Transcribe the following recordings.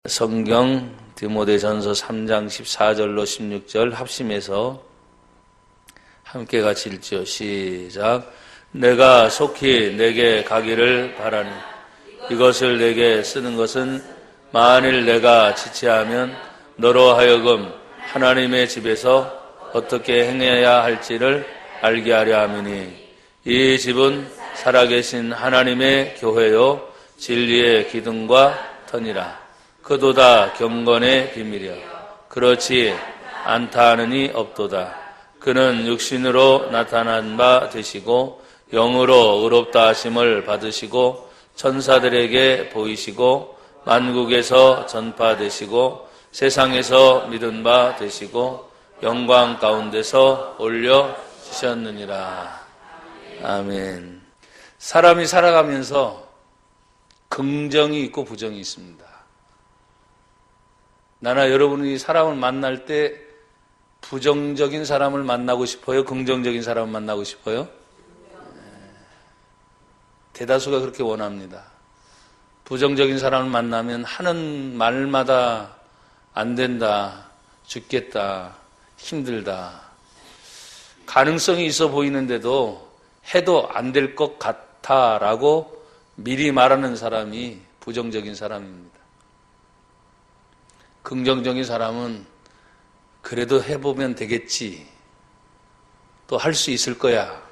성경 디모데전서 3장 14절로 16절 합심해서 함께 같이 읽죠. 시작. 내가 속히 내게 가기를 바라니 이것을 내게 쓰는 것은 만일 내가 지체하면 너로 하여금 하나님의 집에서 어떻게 행해야 할지를 알게 하려 함이니 이 집은 살아계신 하나님의 교회요 진리의 기둥과 터니라. 그도다 경건의 비밀이여 그렇지 않다 하느니 없도다. 그는 육신으로 나타난 바 되시고 영으로 의롭다 하심을 받으시고 천사들에게 보이시고 만국에서 전파되시고 세상에서 믿은 바 되시고 영광 가운데서 올려주셨느니라. 아멘. 사람이 살아가면서 긍정이 있고 부정이 있습니다. 나나 여러분이 사람을 만날 때 부정적인 사람을 만나고 싶어요? 긍정적인 사람을 만나고 싶어요? 대다수가 그렇게 원합니다. 부정적인 사람을 만나면 하는 말마다 안 된다, 죽겠다, 힘들다. 가능성이 있어 보이는데도 해도 안 될 것 같아라고 미리 말하는 사람이 부정적인 사람입니다. 긍정적인 사람은 그래도 해보면 되겠지. 또 할 수 있을 거야.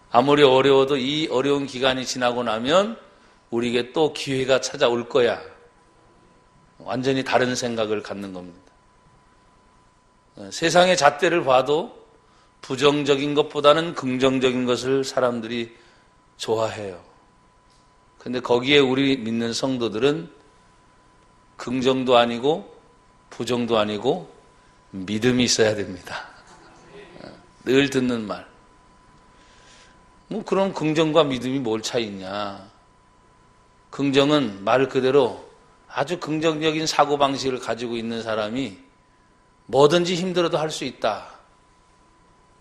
아무리 어려워도 이 어려운 기간이 지나고 나면 우리에게 또 기회가 찾아올 거야. 완전히 다른 생각을 갖는 겁니다. 세상의 잣대를 봐도 부정적인 것보다는 긍정적인 것을 사람들이 좋아해요. 근데 거기에 우리 믿는 성도들은 긍정도 아니고 부정도 아니고 믿음이 있어야 됩니다. 늘 듣는 말. 그런 긍정과 믿음이 뭘 차이 있냐. 긍정은 말 그대로 아주 긍정적인 사고방식을 가지고 있는 사람이 뭐든지 힘들어도 할 수 있다.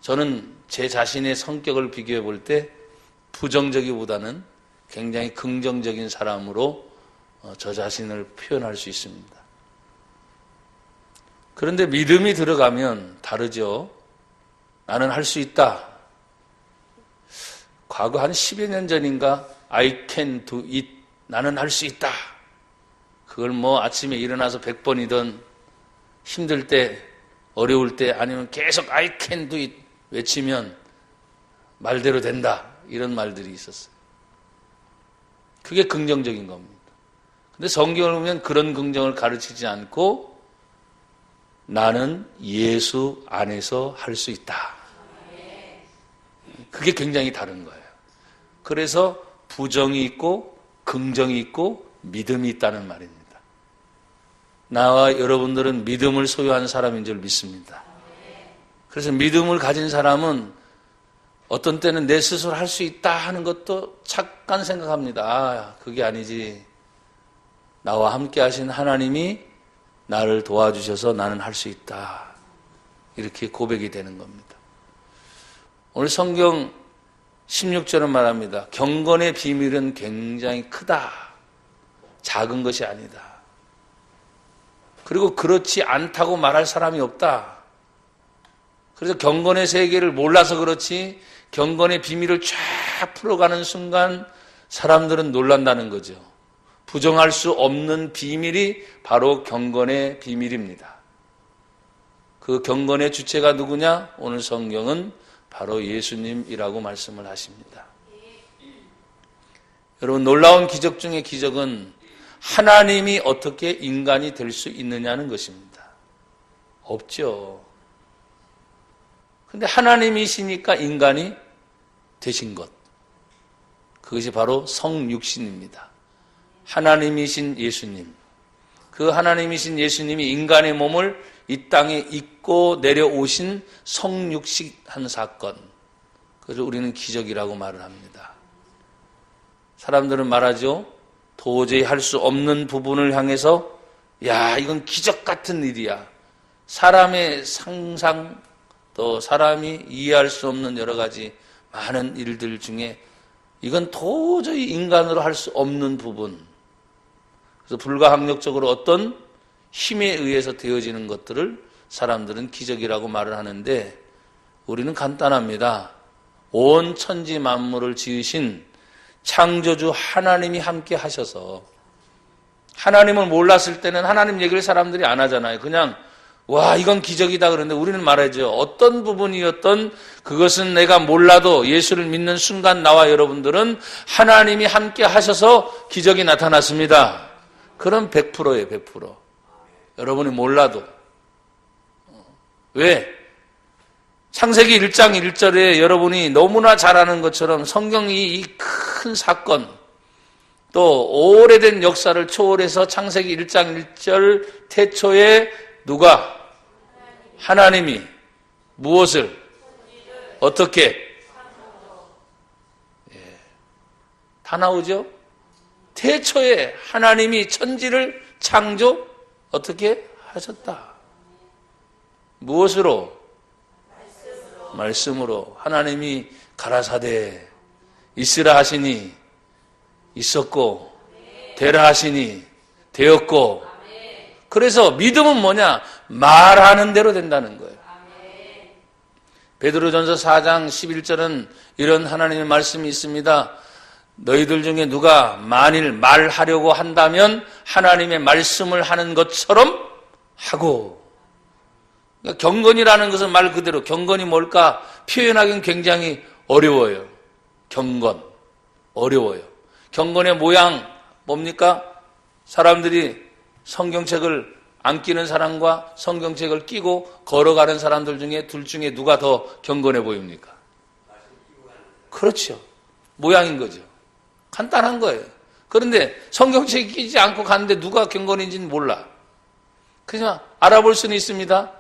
저는 제 자신의 성격을 비교해 볼 때 부정적이보다는 굉장히 긍정적인 사람으로 저 자신을 표현할 수 있습니다. 그런데 믿음이 들어가면 다르죠. 나는 할 수 있다. 과거 한 10여 년 전인가 I can do it. 나는 할 수 있다. 그걸 아침에 일어나서 100번이든 힘들 때 어려울 때 아니면 계속 I can do it 외치면 말대로 된다. 이런 말들이 있었어요. 그게 긍정적인 겁니다. 근데 성경을 보면 그런 긍정을 가르치지 않고 나는 예수 안에서 할 수 있다. 그게 굉장히 다른 거예요. 그래서 부정이 있고 긍정이 있고 믿음이 있다는 말입니다. 나와 여러분들은 믿음을 소유한 사람인 줄 믿습니다. 그래서 믿음을 가진 사람은 어떤 때는 내 스스로 할 수 있다 하는 것도 착깐 생각합니다. 그게 아니지. 나와 함께 하신 하나님이 나를 도와주셔서 나는 할 수 있다. 이렇게 고백이 되는 겁니다. 오늘 성경 16절은 말합니다. 경건의 비밀은 굉장히 크다. 작은 것이 아니다. 그리고 그렇지 않다고 말할 사람이 없다. 그래서 경건의 세계를 몰라서 그렇지 경건의 비밀을 쫙 풀어가는 순간 사람들은 놀란다는 거죠. 부정할 수 없는 비밀이 바로 경건의 비밀입니다. 그 경건의 주체가 누구냐? 오늘 성경은 바로 예수님이라고 말씀을 하십니다. 여러분, 놀라운 기적 중의 기적은 하나님이 어떻게 인간이 될 수 있느냐는 것입니다. 없죠. 근데 하나님이시니까 인간이 되신 것. 그것이 바로 성육신입니다. 하나님이신 예수님. 그 하나님이신 예수님이 인간의 몸을 이 땅에 입고 내려오신 성육신한 사건. 그래서 우리는 기적이라고 말을 합니다. 사람들은 말하죠. 도저히 할 수 없는 부분을 향해서 야, 이건 기적 같은 일이야. 사람의 상상 또 사람이 이해할 수 없는 여러 가지 많은 일들 중에 이건 도저히 인간으로 할 수 없는 부분. 그래서 불가항력적으로 어떤 힘에 의해서 되어지는 것들을 사람들은 기적이라고 말을 하는데 우리는 간단합니다. 온 천지 만물을 지으신 창조주 하나님이 함께 하셔서 하나님을 몰랐을 때는 하나님 얘기를 사람들이 안 하잖아요. 그냥 와 이건 기적이다 그러는데 우리는 말하죠. 어떤 부분이었던 그것은 내가 몰라도 예수를 믿는 순간 나와 여러분들은 하나님이 함께 하셔서 기적이 나타났습니다. 그럼 100%예요. 100%. 여러분이 몰라도. 왜? 창세기 1장 1절에 여러분이 너무나 잘 아는 것처럼 성경이 이 큰 사건 또 오래된 역사를 초월해서 창세기 1장 1절 태초에 누가? 하나님이 무엇을? 어떻게? 다 나오죠? 태초에 하나님이 천지를 창조 어떻게 하셨다? 무엇으로? 말씀으로. 하나님이 가라사대 있으라 하시니 있었고 되라 하시니 되었고. 그래서 믿음은 뭐냐? 말하는 대로 된다는 거예요. 베드로전서 4장 11절은 이런 하나님의 말씀이 있습니다. 너희들 중에 누가 만일 말하려고 한다면 하나님의 말씀을 하는 것처럼 하고. 그러니까 경건이라는 것은 말 그대로 경건이 뭘까 표현하기는 굉장히 어려워요. 경건 어려워요. 경건의 모양 뭡니까? 사람들이 성경책을 안 끼는 사람과 성경책을 끼고 걸어가는 사람들 중에 둘 중에 누가 더 경건해 보입니까? 그렇죠. 모양인 거죠. 간단한 거예요. 그런데 성경책 끼지 않고 가는데 누가 경건인지는 몰라. 그냥 알아볼 수는 있습니다.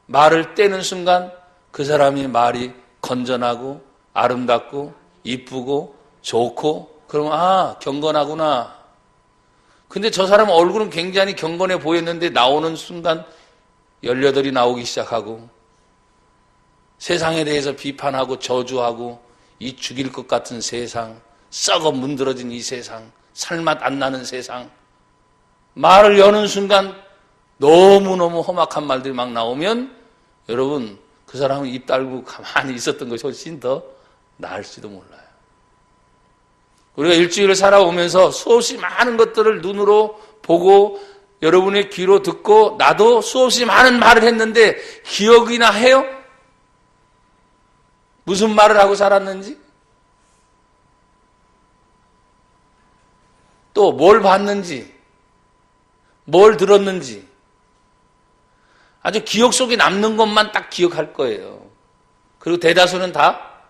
말을 떼는 순간 그 사람이 말이 건전하고 아름답고 이쁘고 좋고 그러면 아 경건하구나. 근데 저 사람 얼굴은 굉장히 경건해 보였는데 나오는 순간 18이 나오기 시작하고 세상에 대해서 비판하고 저주하고 이 죽일 것 같은 세상, 썩어 문드러진 이 세상, 살맛 안 나는 세상. 말을 여는 순간 너무너무 험악한 말들이 막 나오면 여러분 그 사람은 입 달고 가만히 있었던 것이 훨씬 더 나을지도 몰라요. 우리가 일주일을 살아오면서 수없이 많은 것들을 눈으로 보고 여러분의 귀로 듣고 나도 수없이 많은 말을 했는데 기억이나 해요? 무슨 말을 하고 살았는지? 또 뭘 봤는지? 뭘 들었는지? 아주 기억 속에 남는 것만 딱 기억할 거예요. 그리고 대다수는 다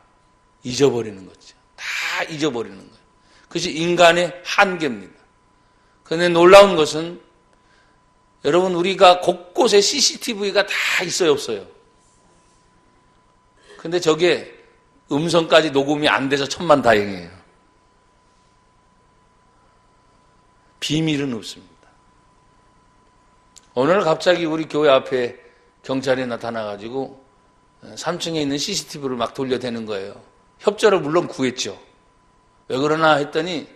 잊어버리는 거죠. 다 잊어버리는 거예요. 그것이 인간의 한계입니다. 그런데 놀라운 것은 여러분 우리가 곳곳에 CCTV가 다 있어요 없어요? 근데 저게 음성까지 녹음이 안 돼서 천만다행이에요. 비밀은 없습니다. 오늘 갑자기 우리 교회 앞에 경찰이 나타나가지고 3층에 있는 CCTV를 막 돌려대는 거예요. 협조를 물론 구했죠. 왜 그러나 했더니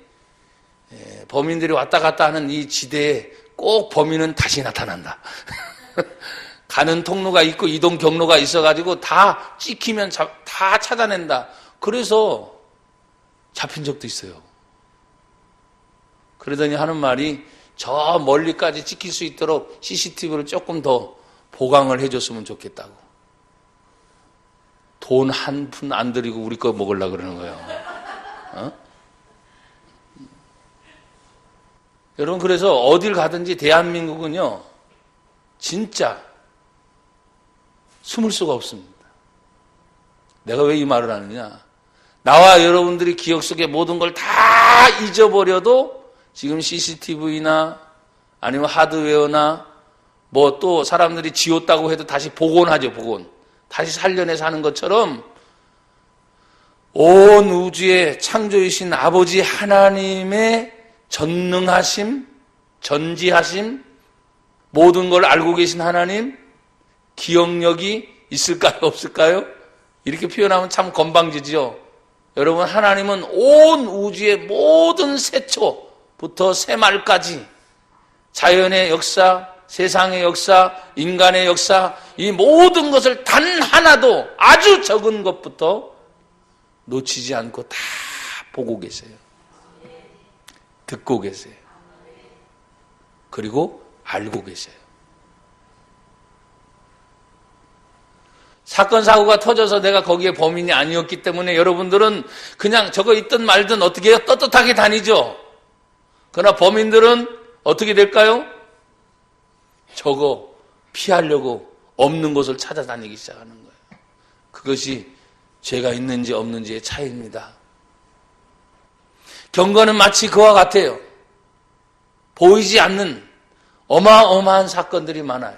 범인들이 왔다 갔다 하는 이 지대에 꼭 범인은 다시 나타난다. 가는 통로가 있고 이동 경로가 있어가지고 다 찍히면 다 찾아낸다. 그래서 잡힌 적도 있어요. 그러더니 하는 말이 저 멀리까지 찍힐 수 있도록 CCTV를 조금 더 보강을 해줬으면 좋겠다고. 돈 한 푼 안 들이고 우리 거 먹으려고 그러는 거예요. 어? 여러분 그래서 어딜 가든지 대한민국은요 진짜 숨을 수가 없습니다. 내가 왜 이 말을 하느냐? 나와 여러분들이 기억 속에 모든 걸 다 잊어버려도 지금 CCTV나 아니면 하드웨어나 뭐 또 사람들이 지웠다고 해도 다시 복원하죠. 복원. 다시 살려내서 하는 것처럼 온 우주의 창조이신 아버지 하나님의 전능하심, 전지하심, 모든 걸 알고 계신 하나님, 기억력이 있을까요? 없을까요? 이렇게 표현하면 참 건방지죠. 여러분 하나님은 온 우주의 모든 새초부터 새말까지 자연의 역사, 세상의 역사, 인간의 역사, 이 모든 것을 단 하나도 아주 적은 것부터 놓치지 않고 다 보고 계세요. 듣고 계세요. 그리고 알고 계세요. 사건 사고가 터져서 내가 거기에 범인이 아니었기 때문에 여러분들은 그냥 저거 있든 말든 어떻게 해요? 떳떳하게 다니죠. 그러나 범인들은 어떻게 될까요? 저거 피하려고 없는 곳을 찾아다니기 시작하는 거예요. 그것이 죄가 있는지 없는지의 차이입니다. 경건은 마치 그와 같아요. 보이지 않는 어마어마한 사건들이 많아요.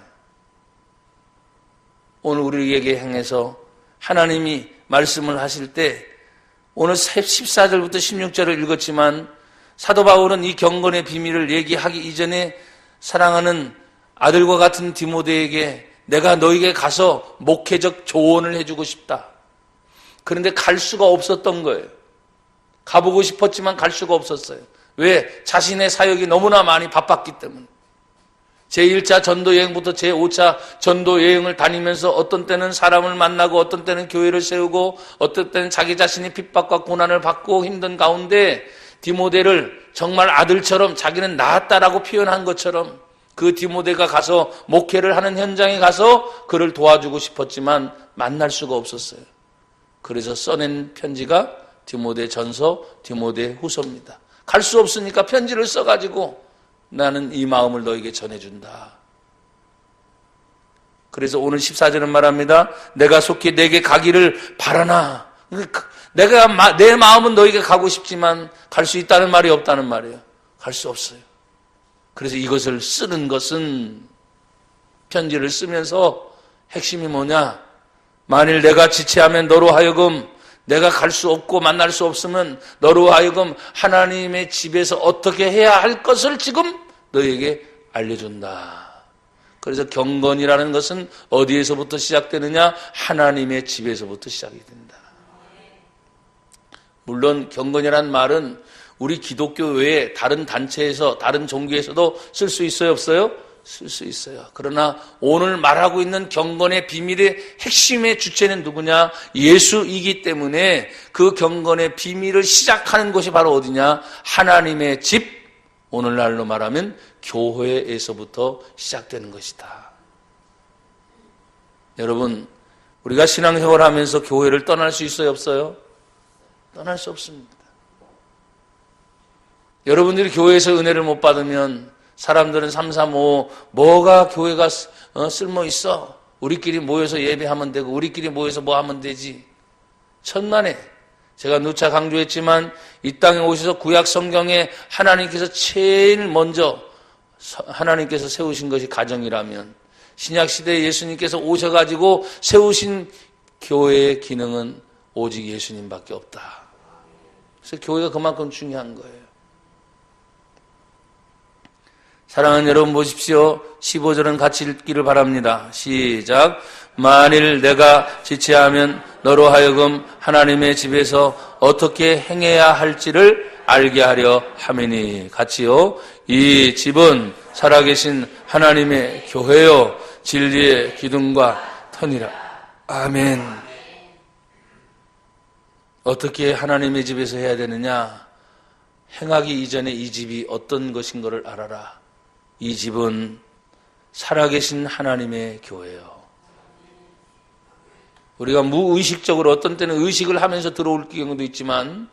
오늘 우리에게 향해서 하나님이 말씀을 하실 때 오늘 14절부터 16절을 읽었지만 사도 바울은 이 경건의 비밀을 얘기하기 이전에 사랑하는 아들과 같은 디모데에게 내가 너에게 가서 목회적 조언을 해주고 싶다. 그런데 갈 수가 없었던 거예요. 가보고 싶었지만 갈 수가 없었어요. 왜? 자신의 사역이 너무나 많이 바빴기 때문에. 제1차 전도 여행부터 제5차 전도 여행을 다니면서 어떤 때는 사람을 만나고 어떤 때는 교회를 세우고 어떤 때는 자기 자신이 핍박과 고난을 받고 힘든 가운데 디모데를 정말 아들처럼 자기는 낳았다라고 표현한 것처럼 그 디모데가 가서 목회를 하는 현장에 가서 그를 도와주고 싶었지만 만날 수가 없었어요. 그래서 써낸 편지가 디모데 전서, 디모데 후서입니다. 갈 수 없으니까 편지를 써가지고 나는 이 마음을 너에게 전해준다. 그래서 오늘 14절은 말합니다. 내가 속히 내게 가기를 바라나. 내 마음은 너에게 가고 싶지만 갈 수 있다는 말이 없다는 말이에요. 갈 수 없어요. 그래서 이것을 쓰는 것은 편지를 쓰면서 핵심이 뭐냐? 만일 내가 지체하면 너로 하여금 내가 갈 수 없고 만날 수 없으면 너로 하여금 하나님의 집에서 어떻게 해야 할 것을 지금 너에게 알려준다. 그래서 경건이라는 것은 어디에서부터 시작되느냐? 하나님의 집에서부터 시작이 된다. 물론 경건이라는 말은 우리 기독교 외에 다른 단체에서 다른 종교에서도 쓸 수 있어요? 없어요? 쓸 수 있어요. 그러나 오늘 말하고 있는 경건의 비밀의 핵심의 주체는 누구냐? 예수이기 때문에 그 경건의 비밀을 시작하는 곳이 바로 어디냐? 하나님의 집, 오늘날로 말하면 교회에서부터 시작되는 것이다. 여러분, 우리가 신앙생활을 하면서 교회를 떠날 수 있어요? 없어요? 떠날 수 없습니다. 여러분들이 교회에서 은혜를 못 받으면 사람들은 3, 3, 5 뭐가 교회가 쓸모 있어? 우리끼리 모여서 예배하면 되고 우리끼리 모여서 뭐 하면 되지? 천만에 제가 누차 강조했지만 이 땅에 오셔서 구약 성경에 하나님께서 제일 먼저 하나님께서 세우신 것이 가정이라면 신약 시대에 예수님께서 오셔가지고 세우신 교회의 기능은 오직 예수님밖에 없다. 그래서 교회가 그만큼 중요한 거예요. 사랑하는 여러분 보십시오. 15절은 같이 읽기를 바랍니다. 시작. 만일 내가 지체하면 너로 하여금 하나님의 집에서 어떻게 행해야 할지를 알게 하려 함이니. 같이요. 이 집은 살아계신 하나님의 교회요 진리의 기둥과 터니라. 아멘. 어떻게 하나님의 집에서 해야 되느냐? 행하기 이전에 이 집이 어떤 것인 것을 알아라. 이 집은 살아계신 하나님의 교회예요. 우리가 무의식적으로 어떤 때는 의식을 하면서 들어올 경우도 있지만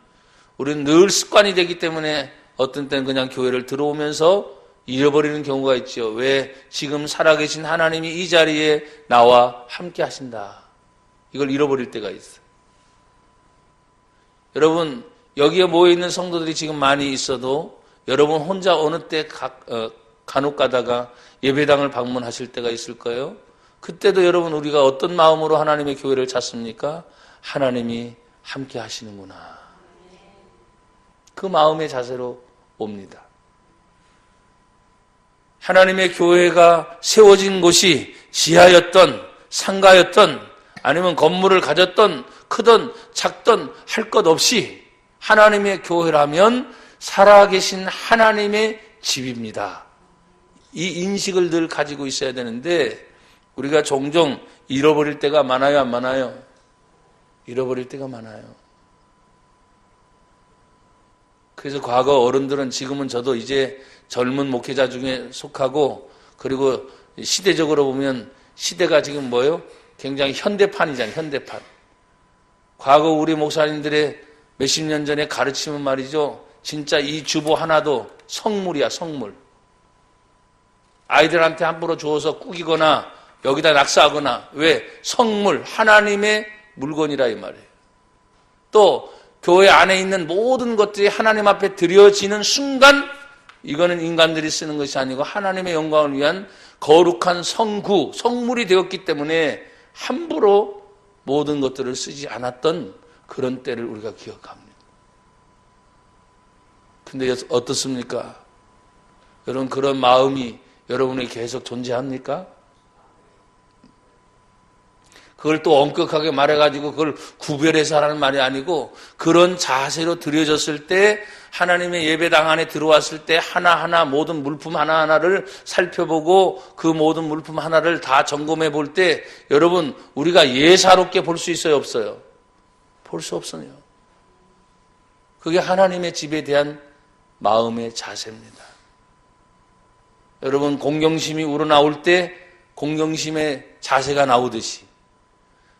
우리는 늘 습관이 되기 때문에 어떤 때는 그냥 교회를 들어오면서 잃어버리는 경우가 있죠. 왜? 지금 살아계신 하나님이 이 자리에 나와 함께 하신다. 이걸 잃어버릴 때가 있어요. 여러분, 여기에 모여있는 성도들이 지금 많이 있어도 여러분 혼자 어느 때 간혹 가다가 예배당을 방문하실 때가 있을 거예요. 그때도 여러분 우리가 어떤 마음으로 하나님의 교회를 찾습니까? 하나님이 함께 하시는구나. 그 마음의 자세로 옵니다. 하나님의 교회가 세워진 곳이 지하였던 상가였던 아니면 건물을 가졌던 크던 작던 할 것 없이 하나님의 교회라면 살아계신 하나님의 집입니다. 이 인식을 늘 가지고 있어야 되는데 우리가 종종 잃어버릴 때가 많아요, 안 많아요? 잃어버릴 때가 많아요. 그래서 과거 어른들은, 지금은 저도 이제 젊은 목회자 중에 속하고, 그리고 시대적으로 보면 시대가 지금 뭐예요? 굉장히 현대판이잖아요, 현대판. 과거 우리 목사님들의 몇십 년 전에 가르침은 말이죠, 진짜 이 주보 하나도 성물이야, 성물. 아이들한테 함부로 주어서 꾸기거나 여기다 낙서하거나, 왜? 성물, 하나님의 물건이라 이 말이에요. 또 교회 안에 있는 모든 것들이 하나님 앞에 드려지는 순간, 이거는 인간들이 쓰는 것이 아니고 하나님의 영광을 위한 거룩한 성구, 성물이 되었기 때문에 함부로 모든 것들을 쓰지 않았던 그런 때를 우리가 기억합니다. 근데 어떻습니까? 여러분, 그런 마음이 여러분에게 계속 존재합니까? 그걸 또 엄격하게 말해가지고 그걸 구별해서 하라는 말이 아니고, 그런 자세로 드려졌을 때, 하나님의 예배당 안에 들어왔을 때 하나하나 모든 물품 하나하나를 살펴보고 그 모든 물품 하나를 다 점검해 볼 때, 여러분, 우리가 예사롭게 볼 수 있어요, 없어요? 볼 수 없어요. 그게 하나님의 집에 대한 마음의 자세입니다. 여러분, 공경심이 우러나올 때 공경심의 자세가 나오듯이,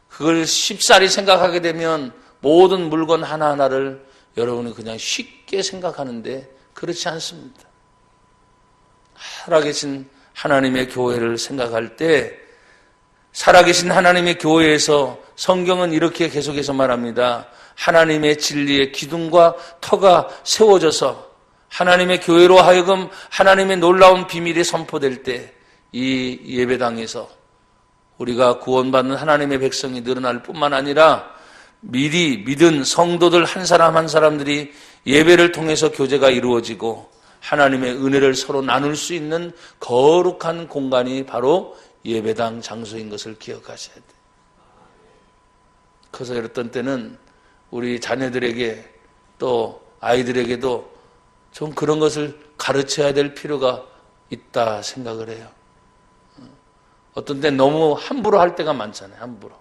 그걸 쉽사리 생각하게 되면 모든 물건 하나하나를 여러분이 그냥 쉽게 생각하는데 그렇지 않습니다. 살아계신 하나님의 교회를 생각할 때, 살아계신 하나님의 교회에서 성경은 이렇게 계속해서 말합니다. 하나님의 진리의 기둥과 터가 세워져서 하나님의 교회로 하여금 하나님의 놀라운 비밀이 선포될 때, 이 예배당에서 우리가 구원받는 하나님의 백성이 늘어날 뿐만 아니라 미리 믿은 성도들 한 사람 한 사람들이 예배를 통해서 교제가 이루어지고 하나님의 은혜를 서로 나눌 수 있는 거룩한 공간이 바로 예배당 장소인 것을 기억하셔야 돼요. 그래서 어떤 때는 우리 자녀들에게 또 아이들에게도 좀 그런 것을 가르쳐야 될 필요가 있다 생각을 해요. 어떤 때 너무 함부로 할 때가 많잖아요. 함부로.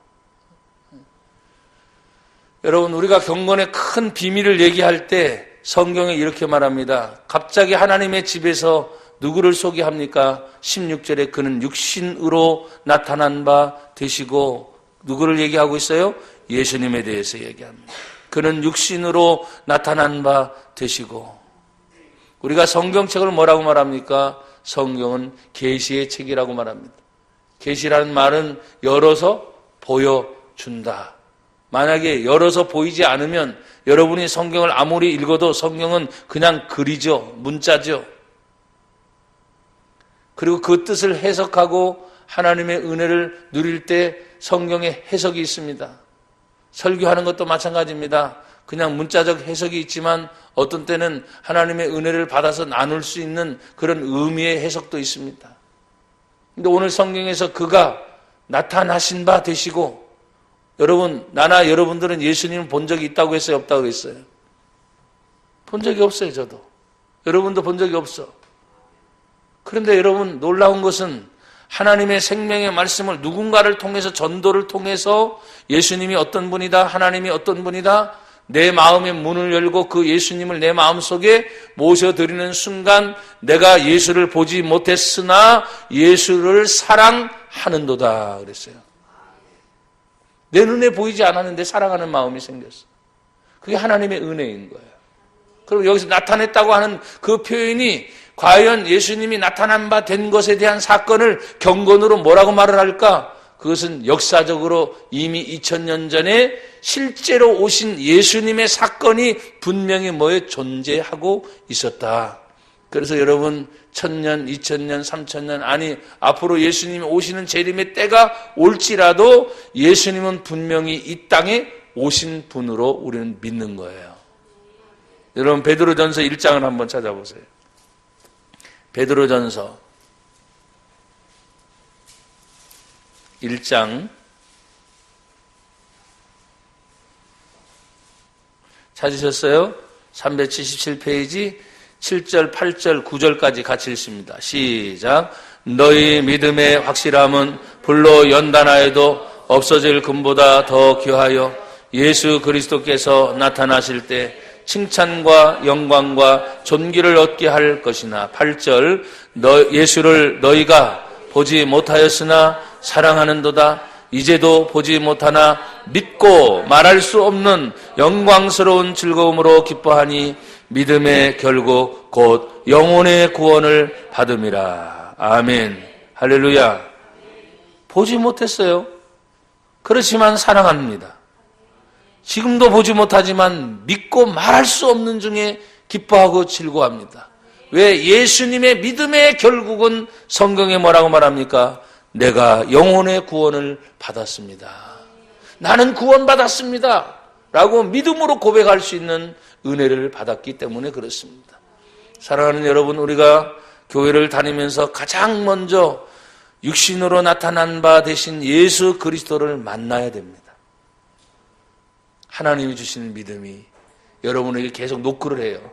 여러분, 우리가 경건의 큰 비밀을 얘기할 때 성경에 이렇게 말합니다. 갑자기 하나님의 집에서 누구를 소개합니까? 16절에 그는 육신으로 나타난 바 되시고, 누구를 얘기하고 있어요? 예수님에 대해서 얘기합니다. 그는 육신으로 나타난 바 되시고. 우리가 성경책을 뭐라고 말합니까? 성경은 계시의 책이라고 말합니다. 계시라는 말은 열어서 보여준다. 만약에 열어서 보이지 않으면 여러분이 성경을 아무리 읽어도 성경은 그냥 글이죠. 문자죠. 그리고 그 뜻을 해석하고 하나님의 은혜를 누릴 때 성경의 해석이 있습니다. 설교하는 것도 마찬가지입니다. 그냥 문자적 해석이 있지만 어떤 때는 하나님의 은혜를 받아서 나눌 수 있는 그런 의미의 해석도 있습니다. 근데 오늘 성경에서 그가 나타나신 바 되시고, 여러분, 나나 여러분들은 예수님을 본 적이 있다고 했어요, 없다고 했어요? 본 적이 없어요, 저도. 여러분도 본 적이 없어. 그런데 여러분, 놀라운 것은 하나님의 생명의 말씀을 누군가를 통해서, 전도를 통해서 예수님이 어떤 분이다, 하나님이 어떤 분이다, 내 마음의 문을 열고 그 예수님을 내 마음속에 모셔드리는 순간 내가 예수를 보지 못했으나 예수를 사랑하는도다 그랬어요. 내 눈에 보이지 않았는데 사랑하는 마음이 생겼어. 그게 하나님의 은혜인 거예요. 그리고 여기서 나타냈다고 하는 그 표현이 과연 예수님이 나타난 바 된 것에 대한 사건을 경건으로 뭐라고 말을 할까? 그것은 역사적으로 이미 2000년 전에 실제로 오신 예수님의 사건이 분명히 뭐에 존재하고 있었다. 그래서 여러분 1000년, 2000년, 3000년 아니 앞으로 예수님이 오시는 재림의 때가 올지라도 예수님은 분명히 이 땅에 오신 분으로 우리는 믿는 거예요. 여러분 베드로전서 1장을 한번 찾아보세요. 베드로전서 1장 찾으셨어요? 377페이지 7절, 8절, 9절까지 같이 읽습니다. 시작. 너희 믿음의 확실함은 불로 연단하여도 없어질 금보다 더 귀하여 예수 그리스도께서 나타나실 때 칭찬과 영광과 존귀를 얻게 할 것이나. 8절. 예수를 너희가 보지 못하였으나 사랑하는도다. 이제도 보지 못하나 믿고 말할 수 없는 영광스러운 즐거움으로 기뻐하니 믿음의 결국 곧 영혼의 구원을 받음이라. 아멘. 할렐루야. 보지 못했어요. 그렇지만 사랑합니다. 지금도 보지 못하지만 믿고 말할 수 없는 중에 기뻐하고 즐거워합니다. 왜? 예수님의 믿음의 결국은 성경에 뭐라고 말합니까? 내가 영혼의 구원을 받았습니다. 나는 구원받았습니다. 라고 믿음으로 고백할 수 있는 은혜를 받았기 때문에 그렇습니다. 사랑하는 여러분, 우리가 교회를 다니면서 가장 먼저 육신으로 나타난 바 되신 예수 그리스도를 만나야 됩니다. 하나님이 주시는 믿음이 여러분에게 계속 노크를 해요.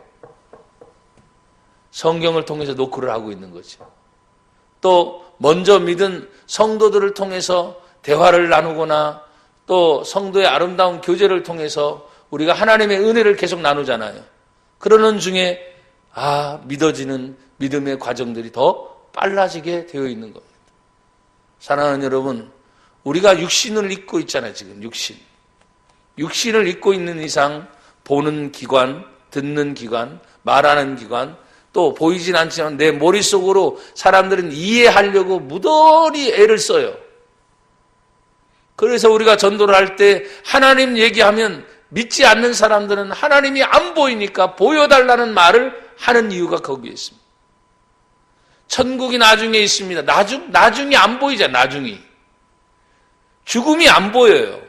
성경을 통해서 노크를 하고 있는 거죠. 또 먼저 믿은 성도들을 통해서 대화를 나누거나 또 성도의 아름다운 교제를 통해서 우리가 하나님의 은혜를 계속 나누잖아요. 그러는 중에 믿어지는 믿음의 과정들이 더 빨라지게 되어 있는 겁니다. 사랑하는 여러분, 우리가 육신을 입고 있잖아요. 지금 육신을 입고 있는 이상 보는 기관, 듣는 기관, 말하는 기관, 또 보이진 않지만 내 머릿속으로 사람들은 이해하려고 무던히 애를 써요. 그래서 우리가 전도를 할 때 하나님 얘기하면 믿지 않는 사람들은 하나님이 안 보이니까 보여달라는 말을 하는 이유가 거기에 있습니다. 천국이 나중에 있습니다. 나중이 안 보이잖아요. 나중이. 죽음이 안 보여요.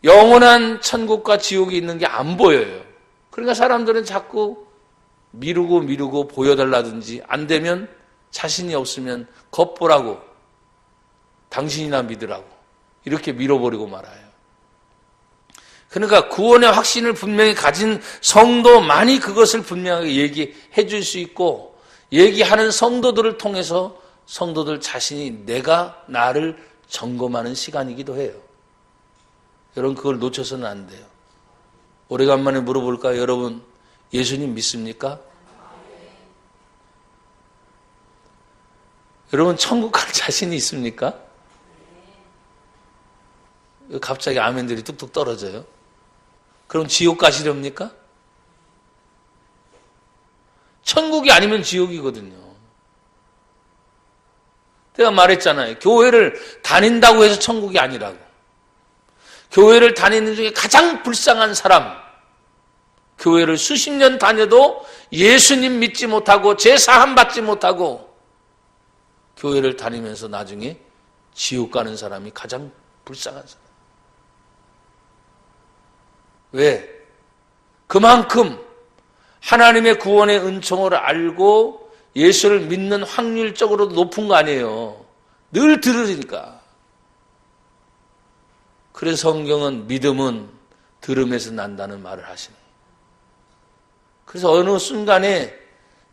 영원한 천국과 지옥이 있는 게 안 보여요. 그러니까 사람들은 자꾸 미루고 보여달라든지 안 되면 자신이 없으면 겁보라고 당신이나 믿으라고 이렇게 밀어버리고 말아요. 그러니까 구원의 확신을 분명히 가진 성도만이 그것을 분명하게 얘기해 줄 수 있고 얘기하는 성도들을 통해서 성도들 자신이 내가 나를 점검하는 시간이기도 해요. 여러분 그걸 놓쳐서는 안 돼요. 오래간만에 물어볼까요? 여러분 예수님 믿습니까? 여러분 천국 갈 자신이 있습니까? 갑자기 아멘들이 뚝뚝 떨어져요. 그럼 지옥 가시렵니까? 천국이 아니면 지옥이거든요. 제가 말했잖아요. 교회를 다닌다고 해서 천국이 아니라고. 교회를 다니는 중에 가장 불쌍한 사람, 교회를 수십 년 다녀도 예수님 믿지 못하고 제사함 받지 못하고 교회를 다니면서 나중에 지옥 가는 사람이 가장 불쌍한 사람. 왜? 그만큼 하나님의 구원의 은총을 알고 예수를 믿는 확률적으로도 높은 거 아니에요. 늘 들으니까. 그래서 성경은 믿음은 들음에서 난다는 말을 하시네. 그래서 어느 순간에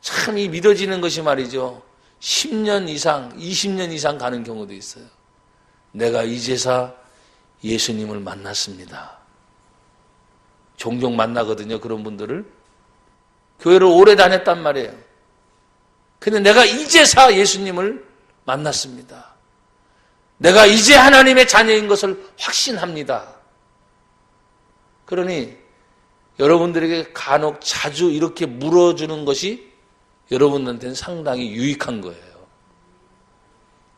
참 이 믿어지는 것이 말이죠. 10년 이상, 20년 이상 가는 경우도 있어요. 내가 이제사 예수님을 만났습니다. 종종 만나거든요. 그런 분들을. 교회를 오래 다녔단 말이에요. 근데 내가 이제사 예수님을 만났습니다. 내가 이제 하나님의 자녀인 것을 확신합니다. 그러니 여러분들에게 간혹 자주 이렇게 물어주는 것이 여러분들한테는 상당히 유익한 거예요.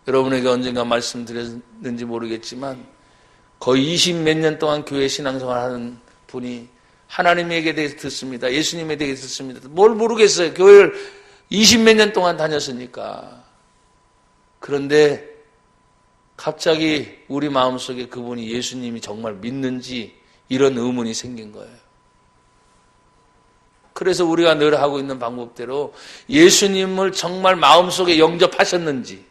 여러분에게 언젠가 말씀드렸는지 모르겠지만 거의 20몇 년 동안 교회 신앙생활하는 분이 하나님에게 대해서 듣습니다. 예수님에 대해서 듣습니다. 뭘 모르겠어요. 교회를 20몇 년 동안 다녔으니까. 그런데 갑자기 우리 마음속에 그분이 예수님이 정말 믿는지 이런 의문이 생긴 거예요. 그래서 우리가 늘 하고 있는 방법대로 예수님을 정말 마음속에 영접하셨는지,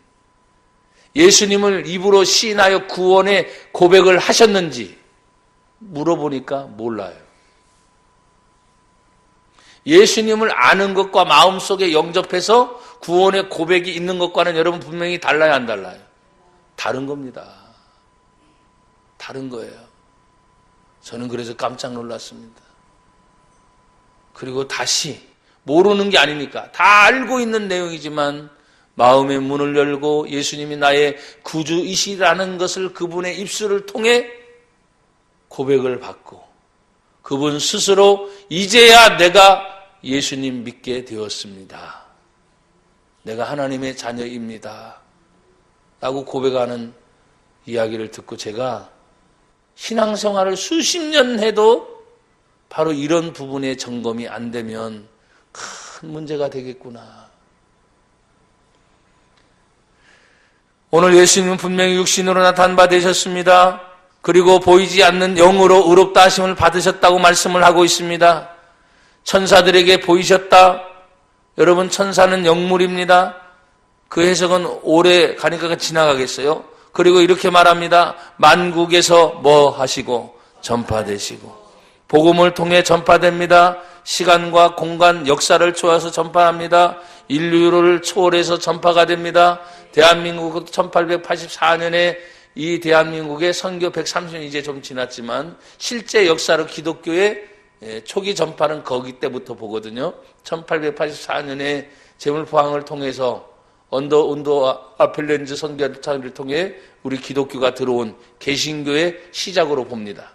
예수님을 입으로 시인하여 구원의 고백을 하셨는지 물어보니까 몰라요. 예수님을 아는 것과 마음속에 영접해서 구원의 고백이 있는 것과는 여러분 분명히 달라요, 안 달라요? 다른 겁니다. 다른 거예요. 저는 그래서 깜짝 놀랐습니다. 그리고 다시 모르는 게 아니니까 다 알고 있는 내용이지만 마음의 문을 열고 예수님이 나의 구주이시라는 것을 그분의 입술을 통해 고백을 받고 그분 스스로 이제야 내가 예수님 믿게 되었습니다. 내가 하나님의 자녀입니다. 라고 고백하는 이야기를 듣고 제가 신앙생활을 수십 년 해도 바로 이런 부분에 점검이 안 되면 큰 문제가 되겠구나. 오늘 예수님은 분명히 육신으로 나타난 바 되셨습니다. 그리고 보이지 않는 영으로 의롭다 하심을 받으셨다고 말씀을 하고 있습니다. 천사들에게 보이셨다. 여러분, 천사는 영물입니다. 그 해석은 오래 가니까 지나가겠어요. 그리고 이렇게 말합니다. 만국에서 뭐 하시고 전파되시고 복음을 통해 전파됩니다. 시간과 공간, 역사를 초월해서 전파합니다. 인류를 초월해서 전파가 됩니다. 대한민국은 1884년에 이 대한민국의 선교 130년 이제 좀 지났지만 실제 역사로 기독교의 초기 전파는 거기 때부터 보거든요. 1884년에 재물포항을 통해서 언더 아펠렌즈 선교사를 통해 우리 기독교가 들어온 개신교의 시작으로 봅니다.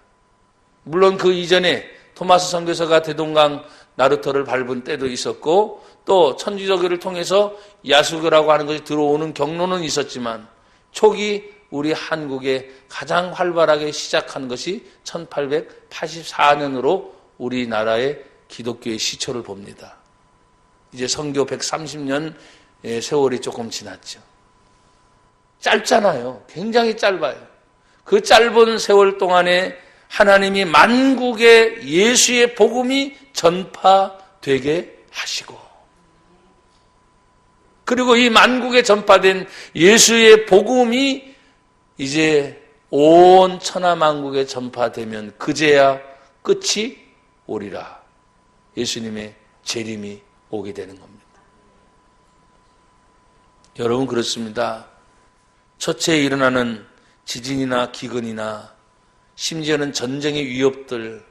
물론 그 이전에 토마스 선교사가 대동강 나루터를 밟은 때도 있었고 또 천주교를 통해서 야수교라고 하는 것이 들어오는 경로는 있었지만 초기 우리 한국에 가장 활발하게 시작한 것이 1884년으로 우리나라의 기독교의 시초를 봅니다. 이제 선교 130년 세월이 조금 지났죠. 짧잖아요. 굉장히 짧아요. 그 짧은 세월 동안에 하나님이 만국에 예수의 복음이 전파되게 하시고 그리고 이 만국에 전파된 예수의 복음이 이제 온 천하만국에 전파되면 그제야 끝이 오리라. 예수님의 재림이 오게 되는 겁니다. 여러분 그렇습니다. 첫째 일어나는 지진이나 기근이나 심지어는 전쟁의 위협들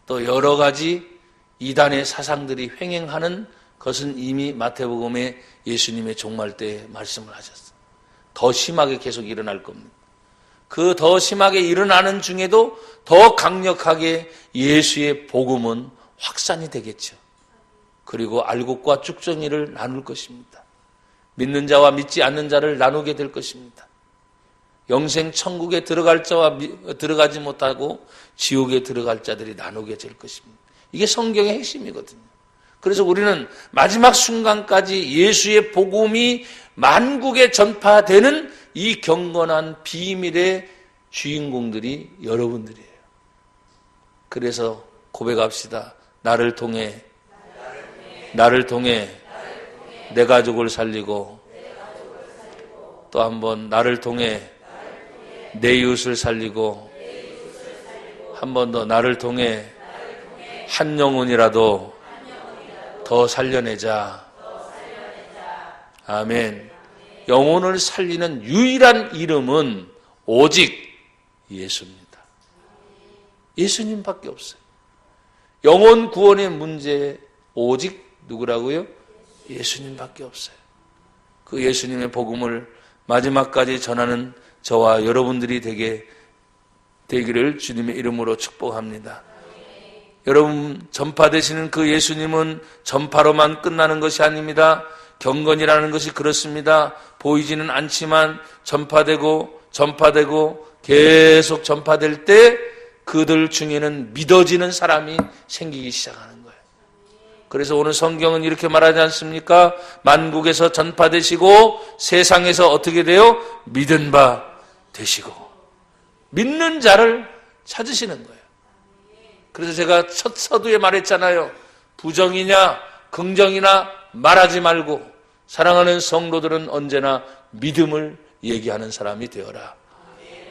또 여러 가지 이단의 사상들이 횡행하는 것은 이미 마태복음에 예수님의 종말 때 말씀을 하셨어요. 더 심하게 계속 일어날 겁니다. 그 더 심하게 일어나는 중에도 더 강력하게 예수의 복음은 확산이 되겠죠. 그리고 알곡과 쭉정이를 나눌 것입니다. 믿는 자와 믿지 않는 자를 나누게 될 것입니다. 영생 천국에 들어갈 자와 들어가지 못하고 지옥에 들어갈 자들이 나누게 될 것입니다. 이게 성경의 핵심이거든요. 그래서 우리는 마지막 순간까지 예수의 복음이 만국에 전파되는 이 경건한 비밀의 주인공들이 여러분들이에요. 그래서 고백합시다. 나를 통해 내 가족을 살리고 또 한번 나를 통해 내 이웃을 살리고 한 번 더 나를 통해 한 영혼이라도 더 살려내자. 아멘. 영혼을 살리는 유일한 이름은 오직 예수입니다. 예수님밖에 없어요. 영혼 구원의 문제 오직 누구라고요? 예수님밖에 없어요. 그 예수님의 복음을 마지막까지 전하는 저와 여러분들이 되기를 주님의 이름으로 축복합니다. 여러분 전파되시는 그 예수님은 전파로만 끝나는 것이 아닙니다. 경건이라는 것이 그렇습니다. 보이지는 않지만 전파되고 계속 전파될 때 그들 중에는 믿어지는 사람이 생기기 시작하는 거예요. 그래서 오늘 성경은 이렇게 말하지 않습니까? 만국에서 전파되시고 세상에서 어떻게 돼요? 믿은 바 되시고 믿는 자를 찾으시는 거예요. 그래서 제가 첫 서두에 말했잖아요. 부정이냐 긍정이나 말하지 말고 사랑하는 성도들은 언제나 믿음을 얘기하는 사람이 되어라.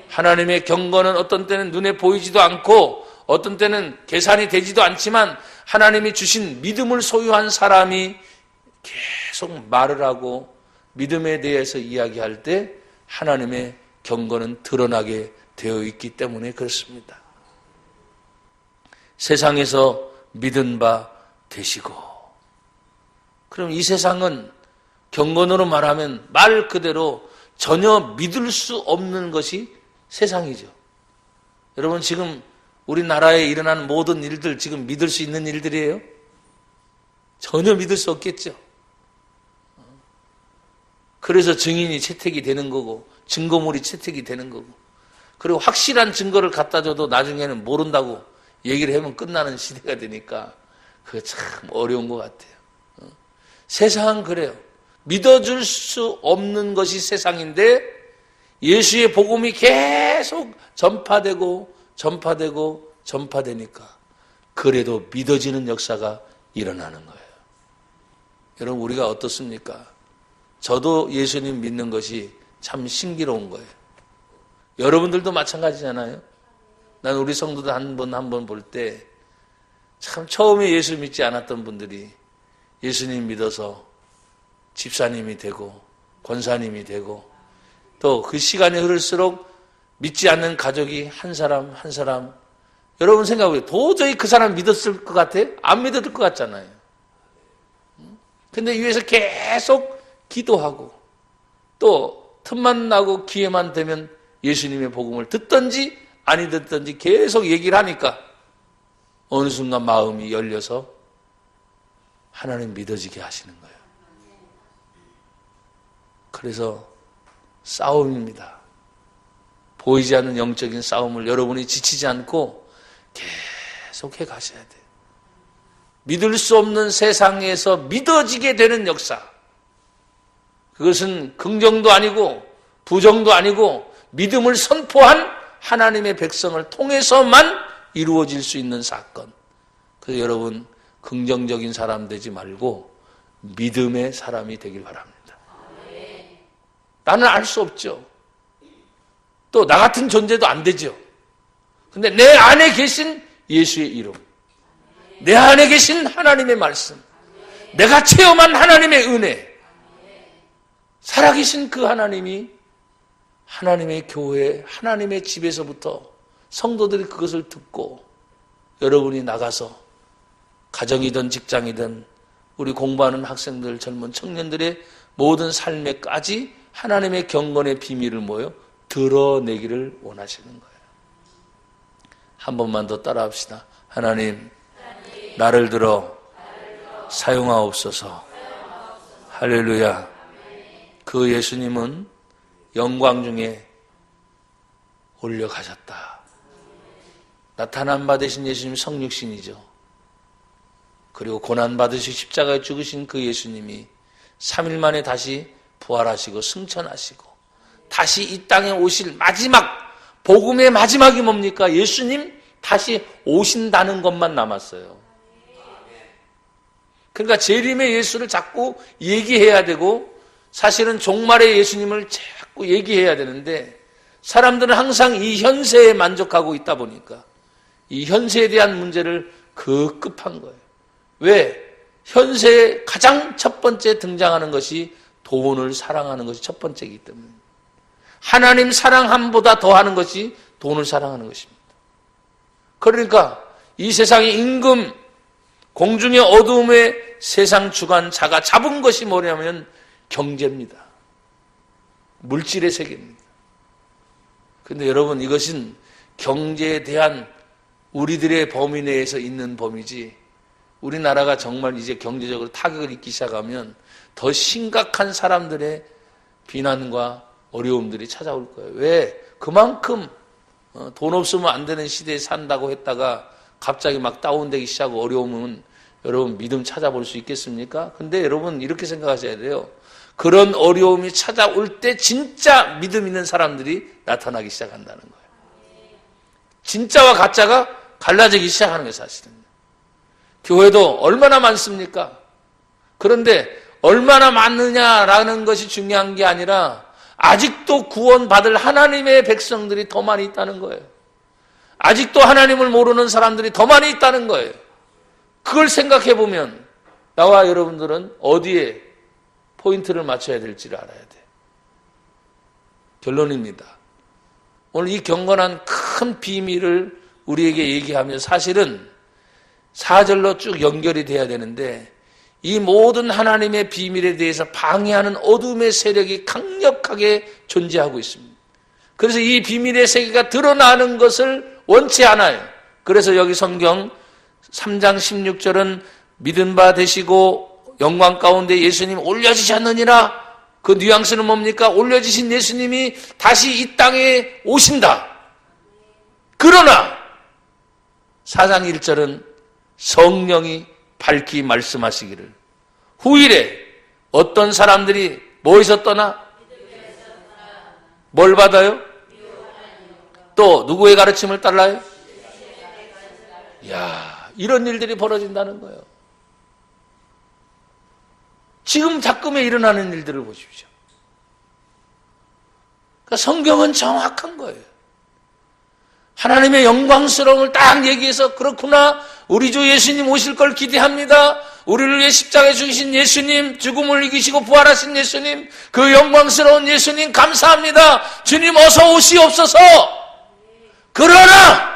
하나님의 경건은 어떤 때는 눈에 보이지도 않고 어떤 때는 계산이 되지도 않지만 하나님이 주신 믿음을 소유한 사람이 계속 말을 하고 믿음에 대해서 이야기할 때 하나님의 경건은 드러나게 되어 있기 때문에 그렇습니다. 세상에서 믿은 바 되시고, 그럼 이 세상은 경건으로 말하면 말 그대로 전혀 믿을 수 없는 것이 세상이죠. 여러분, 지금 우리나라에 일어나는 모든 일들 지금 믿을 수 있는 일들이에요? 전혀 믿을 수 없겠죠. 그래서 증인이 채택이 되는 거고 증거물이 채택이 되는 거고, 그리고 확실한 증거를 갖다 줘도 나중에는 모른다고 얘기를 하면 끝나는 시대가 되니까 그거 참 어려운 것 같아요. 세상은 그래요. 믿어줄 수 없는 것이 세상인데 예수의 복음이 계속 전파되고 전파되니까 그래도 믿어지는 역사가 일어나는 거예요. 여러분, 우리가 어떻습니까? 저도 예수님 믿는 것이 참 신기로운 거예요. 여러분들도 마찬가지잖아요. 난 우리 성도들 한 번 볼 때 참 처음에 예수 믿지 않았던 분들이 예수님 믿어서 집사님이 되고 권사님이 되고, 또 그 시간이 흐를수록 믿지 않는 가족이 한 사람 한 사람, 여러분 생각해보세요. 도저히 그 사람 믿었을 것 같아요? 안 믿었을 것 같잖아요. 근데 위에서 계속 기도하고 또 틈만 나고 기회만 되면 예수님의 복음을 듣든지 아니 듣든지 계속 얘기를 하니까 어느 순간 마음이 열려서 하나님 믿어지게 하시는 거예요. 그래서 싸움입니다. 보이지 않는 영적인 싸움을 여러분이 지치지 않고 계속해 가셔야 돼요. 믿을 수 없는 세상에서 믿어지게 되는 역사, 그것은 긍정도 아니고 부정도 아니고 믿음을 선포한 하나님의 백성을 통해서만 이루어질 수 있는 사건. 그래서 여러분, 긍정적인 사람 되지 말고 믿음의 사람이 되길 바랍니다. 나는 알 수 없죠. 또 나 같은 존재도 안 되죠. 근데 내 안에 계신 예수의 이름, 내 안에 계신 하나님의 말씀, 내가 체험한 하나님의 은혜, 살아계신 그 하나님이 하나님의 교회, 하나님의 집에서부터 성도들이 그것을 듣고 여러분이 나가서 가정이든 직장이든 우리 공부하는 학생들, 젊은 청년들의 모든 삶에까지 하나님의 경건의 비밀을 드러내기를 원하시는 거예요. 한 번만 더 따라합시다. 하나님, 나를 들어 사용하옵소서. 할렐루야. 그 예수님은 영광 중에 올려가셨다. 나타남 받으신 예수님 성육신이죠. 그리고 고난받으시고 십자가에 죽으신 그 예수님이 3일 만에 다시 부활하시고 승천하시고 다시 이 땅에 오실 마지막, 복음의 마지막이 뭡니까? 예수님 다시 오신다는 것만 남았어요. 그러니까 재림의 예수를 자꾸 얘기해야 되고 사실은 종말의 예수님을 자꾸 얘기해야 되는데 사람들은 항상 이 현세에 만족하고 있다 보니까 이 현세에 대한 문제를 급급한 거예요. 왜? 현세에 가장 첫 번째 등장하는 것이 돈을 사랑하는 것이 첫 번째이기 때문에 하나님 사랑함보다 더하는 것이 돈을 사랑하는 것입니다. 그러니까 이 세상의 임금, 공중의 어두움의 세상 주관 자가 잡은 것이 뭐냐면 경제입니다. 물질의 세계입니다. 그런데 여러분, 이것은 경제에 대한 우리들의 범위 내에서 있는 범위지, 우리나라가 정말 이제 경제적으로 타격을 입기 시작하면 더 심각한 사람들의 비난과 어려움들이 찾아올 거예요. 왜? 그만큼 돈 없으면 안 되는 시대에 산다고 했다가 갑자기 막 다운되기 시작하고 어려우면 여러분 믿음 찾아볼 수 있겠습니까? 근데 여러분 이렇게 생각하셔야 돼요. 그런 어려움이 찾아올 때 진짜 믿음 있는 사람들이 나타나기 시작한다는 거예요. 진짜와 가짜가 갈라지기 시작하는 거예요, 사실은. 교회도 얼마나 많습니까? 그런데 얼마나 많느냐라는 것이 중요한 게 아니라 아직도 구원받을 하나님의 백성들이 더 많이 있다는 거예요. 아직도 하나님을 모르는 사람들이 더 많이 있다는 거예요. 그걸 생각해 보면 나와 여러분들은 어디에 포인트를 맞춰야 될지를 알아야 돼. 결론입니다. 오늘 이 경건한 큰 비밀을 우리에게 얘기하며 사실은 4절로 쭉 연결이 돼야 되는데 이 모든 하나님의 비밀에 대해서 방해하는 어둠의 세력이 강력하게 존재하고 있습니다. 그래서 이 비밀의 세계가 드러나는 것을 원치 않아요. 그래서 여기 성경 3장 16절은 믿은 바 되시고 영광 가운데 예수님 올려지셨느니라. 그 뉘앙스는 뭡니까? 올려지신 예수님이 다시 이 땅에 오신다. 그러나 4장 1절은 성령이 밝히 말씀하시기를 후일에 어떤 사람들이 뭐에서 떠나? 뭘 받아요? 또 누구의 가르침을 따라요? 이야, 이런 일들이 벌어진다는 거예요. 지금 작금에 일어나는 일들을 보십시오. 그러니까 성경은 정확한 거예요. 하나님의 영광스러움을 딱 얘기해서 그렇구나, 우리 주 예수님 오실 걸 기대합니다. 우리를 위해 십자가에 죽으신 예수님, 죽음을 이기시고 부활하신 예수님, 그 영광스러운 예수님 감사합니다. 주님 어서 오시옵소서. 그러나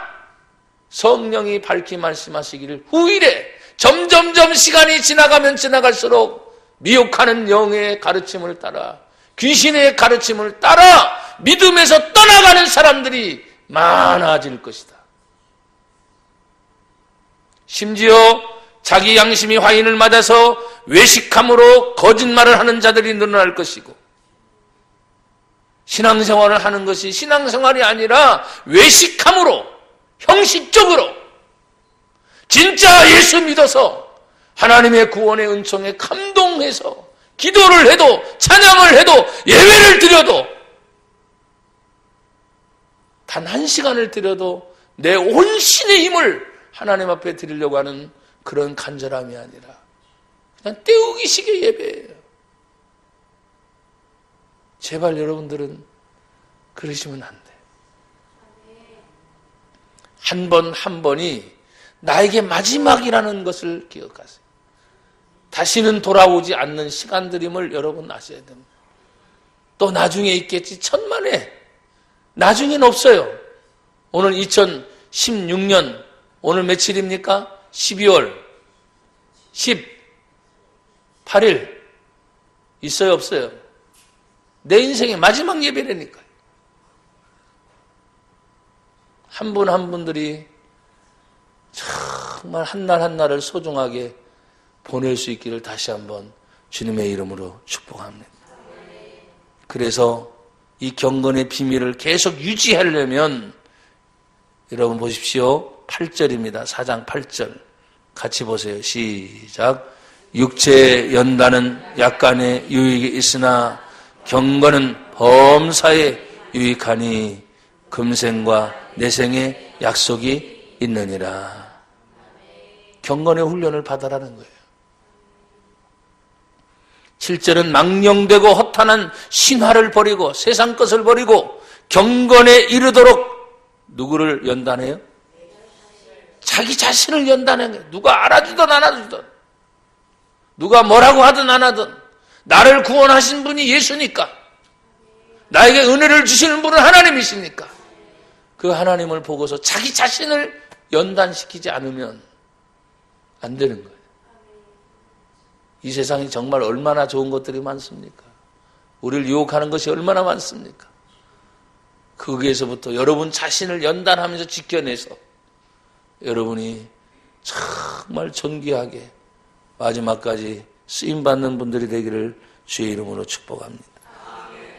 성령이 밝히 말씀하시기를 후일에 점점점 시간이 지나가면 지나갈수록 미혹하는 영의 가르침을 따라 귀신의 가르침을 따라 믿음에서 떠나가는 사람들이 많아질 것이다. 심지어 자기 양심이 화인을 맞아서 외식함으로 거짓말을 하는 자들이 늘어날 것이고 신앙생활을 하는 것이 신앙생활이 아니라 외식함으로 형식적으로 진짜 예수 믿어서 하나님의 구원의 은총에 감동해서 기도를 해도 찬양을 해도 예배를 드려도 단 한 시간을 드려도 내 온 신의 힘을 하나님 앞에 드리려고 하는 그런 간절함이 아니라 그냥 때우기식의 예배예요. 제발 여러분들은 그러시면 안 돼. 한 번 한 번이 나에게 마지막이라는 것을 기억하세요. 다시는 돌아오지 않는 시간들임을 여러분 아셔야 됩니다. 또 나중에 있겠지. 천만에 나중엔 없어요. 오늘 2016년 오늘 며칠입니까? 12월 18일 있어요, 없어요? 내 인생의 마지막 예배라니까요. 한 분 한 분들이 정말 한날 한날을 소중하게 보낼 수 있기를 다시 한번 주님의 이름으로 축복합니다. 그래서 이 경건의 비밀을 계속 유지하려면 여러분 보십시오. 8절입니다. 4장 8절 같이 보세요. 시작. 육체의 연단은 약간의 유익이 있으나 경건은 범사에 유익하니 금생과 내생의 약속이 있느니라. 경건의 훈련을 받아라는 거예요. 7절은 망령되고 허탄한 신화를 버리고 세상 것을 버리고 경건에 이르도록 누구를 연단해요? 자기 자신을 연단하는 거예요. 누가 알아주든 안 알아주든 누가 뭐라고 하든 안 하든 나를 구원하신 분이 예수니까 나에게 은혜를 주시는 분은 하나님이시니까 그 하나님을 보고서 자기 자신을 연단시키지 않으면 안 되는 거예요. 이 세상이 정말 얼마나 좋은 것들이 많습니까? 우리를 유혹하는 것이 얼마나 많습니까? 거기에서부터 여러분 자신을 연단하면서 지켜내서 여러분이 정말 존귀하게 마지막까지 쓰임받는 분들이 되기를 주의 이름으로 축복합니다.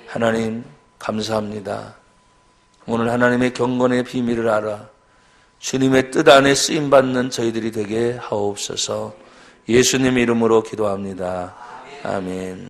하나님 감사합니다. 오늘 하나님의 경건의 비밀을 알아 주님의 뜻 안에 쓰임받는 저희들이 되게 하옵소서. 예수님 이름으로 기도합니다. 아멘.